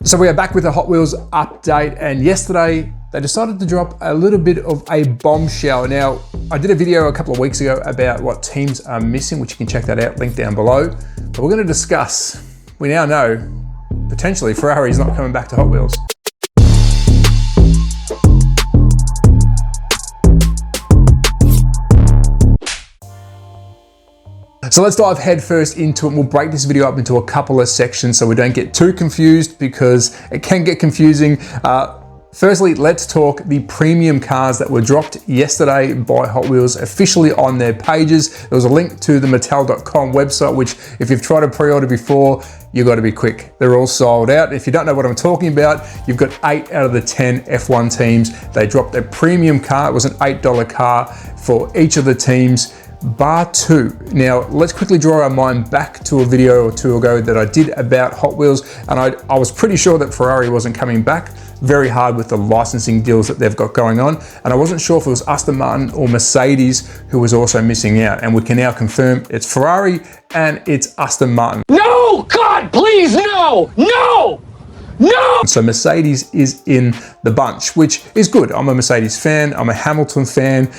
So we are back with a Hot Wheels update, and yesterday they decided to drop a little bit of a bombshell. Now, I did a video a couple of weeks ago about what teams are missing, which you can check that out, link down below. But we're going to discuss, we now know, potentially Ferrari is not coming back to Hot Wheels. So let's dive head first into it. We'll break this video up into a couple of sections so we don't get too confused, because it can get confusing. Firstly, let's talk the premium cars that were dropped yesterday by Hot Wheels officially on their pages. There was a link to the Mattel.com website, which if you've tried to pre-order before, you've got to be quick. They're all sold out. If you don't know what I'm talking about, you've got 8 out of the 10 F1 teams. They dropped a premium car. It was an $8 car for each of the teams, bar 2. Now, let's quickly draw our mind back to a video or two ago that I did about Hot Wheels, and I was pretty sure that Ferrari wasn't coming back. Very hard with the licensing deals that they've got going on, and I wasn't sure if it was Aston Martin or Mercedes who was also missing out, and we can now confirm it's Ferrari and it's Aston Martin. No! God, please, no! No! No! So Mercedes is in the bunch, which is good. I'm a Mercedes fan, I'm a Hamilton fan.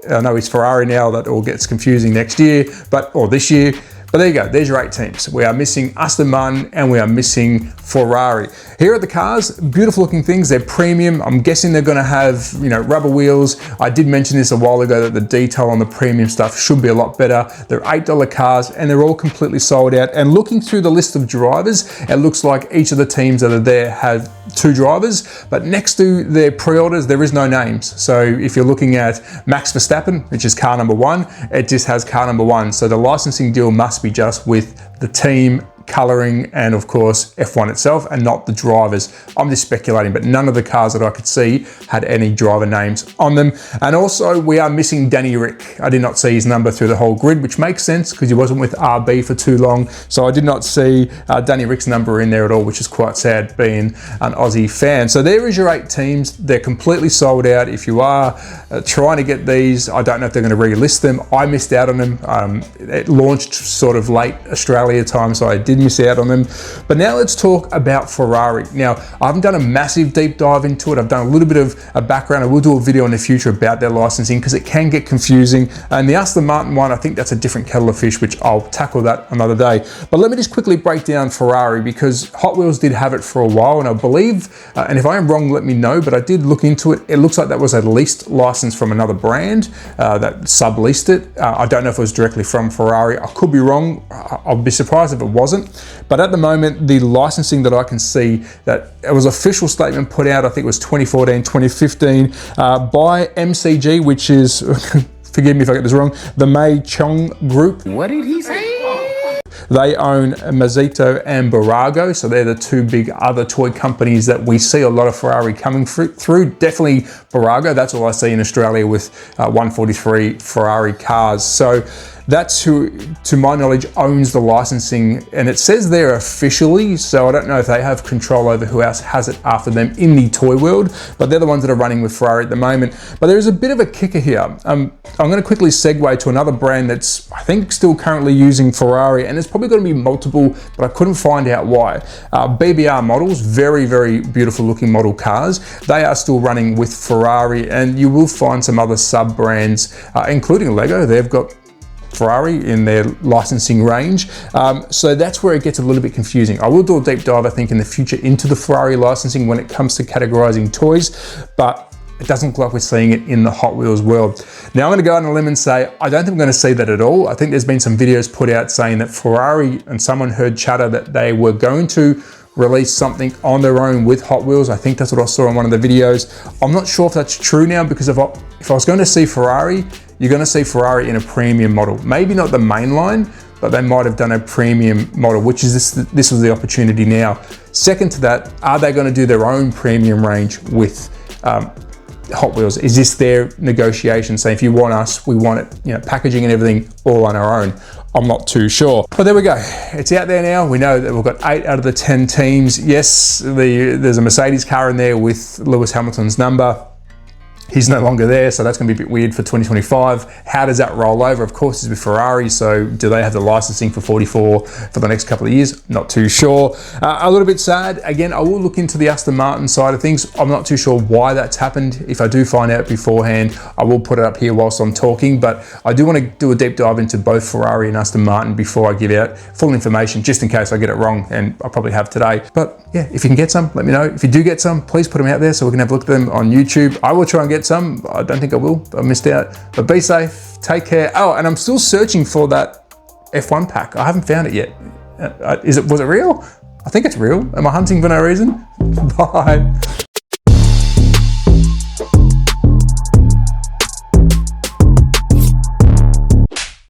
I know it's Ferrari now, that all gets confusing next year, or this year. But there you go, there's your 8 teams. We are missing Aston Martin and we are missing Ferrari. Here are the cars, beautiful looking things. They're premium. I'm guessing they're gonna have, rubber wheels. I did mention this a while ago that the detail on the premium stuff should be a lot better. They're $8 cars and they're all completely sold out. And looking through the list of drivers, it looks like each of the teams that are there have 2 drivers, but next to their pre-orders, there is no names. So if you're looking at Max Verstappen, which is car number 1, it just has car number 1. So the licensing deal must be just with the team, coloring, and of course F1 itself, and not the drivers. I'm just speculating, but none of the cars that I could see had any driver names on them. And also we are missing Danny Rick. I did not see his number through the whole grid, which makes sense because he wasn't with RB for too long. So I did not see Danny Rick's number in there at all, which is quite sad being an Aussie fan. So there is your 8 teams. They're completely sold out. If you are trying to get these, I don't know if they're going to relist them. I missed out on them. It launched sort of late Australia time, so I did miss out on them. But now let's talk about Ferrari. Now, I haven't done a massive deep dive into it. I've done a little bit of a background. I will do a video in the future about their licensing because it can get confusing. And the Aston Martin one, I think that's a different kettle of fish, which I'll tackle that another day. But let me just quickly break down Ferrari, because Hot Wheels did have it for a while, and I believe, and if I am wrong, let me know, but I did look into it. It looks like that was a leased license from another brand that subleased it. I don't know if it was directly from Ferrari. I could be wrong. I'll be surprised if it wasn't. But at the moment, the licensing that I can see, that it was an official statement put out, I think it was 2014, 2015, by MCG, which is, forgive me if I get this wrong, the Mei Chong Group. What did he say? They own Mazzito and Barago, so they're the 2 big other toy companies that we see a lot of Ferrari coming through. Definitely Barago, that's all I see in Australia with 143 Ferrari cars. So that's who, to my knowledge, owns the licensing, and it says there officially, so I don't know if they have control over who else has it after them in the toy world, but they're the ones that are running with Ferrari at the moment. But there is a bit of a kicker here. I'm going to quickly segue to another brand that's, I think, still currently using Ferrari, and it's probably going to be multiple, but I couldn't find out why. BBR models, very, very beautiful looking model cars. They are still running with Ferrari, and you will find some other sub-brands, including Lego. They've got Ferrari in their licensing range. So that's where it gets a little bit confusing. I will do a deep dive, I think, in the future into the Ferrari licensing when it comes to categorizing toys, but it doesn't look like we're seeing it in the Hot Wheels world. Now I'm going to go on a limb and say, I don't think I'm going to see that at all. I think there's been some videos put out saying that Ferrari, and someone heard chatter that they were going to release something on their own with Hot Wheels. I think that's what I saw in one of the videos. I'm not sure if that's true now, because if I was going to see Ferrari, you're going to see Ferrari in a premium model. Maybe not the main line, but they might have done a premium model, which is this was the opportunity now. Second to that, are they going to do their own premium range with Hot Wheels? Is this their negotiation saying, if you want us, we want it, packaging and everything all on our own? I'm not too sure. But there we go. It's out there now. We know that we've got 8 out of the 10 teams. Yes, there's a Mercedes car in there with Lewis Hamilton's number. He's no longer there, so that's going to be a bit weird for 2025. How does that roll over? Of course, it's with Ferrari, so do they have the licensing for 44 for the next couple of years? Not too sure. A little bit sad. Again, I will look into the Aston Martin side of things. I'm not too sure why that's happened. If I do find out beforehand, I will put it up here whilst I'm talking, but I do want to do a deep dive into both Ferrari and Aston Martin before I give out full information, just in case I get it wrong, and I probably have today. But yeah, if you can get some, let me know. If you do get some, please put them out there so we can have a look at them on YouTube. I will try and get some. I don't think I will. I missed out. But be safe. Take care. Oh, and I'm still searching for that F1 pack. I haven't found it yet. Was it real? I think it's real. Am I hunting for no reason? Bye.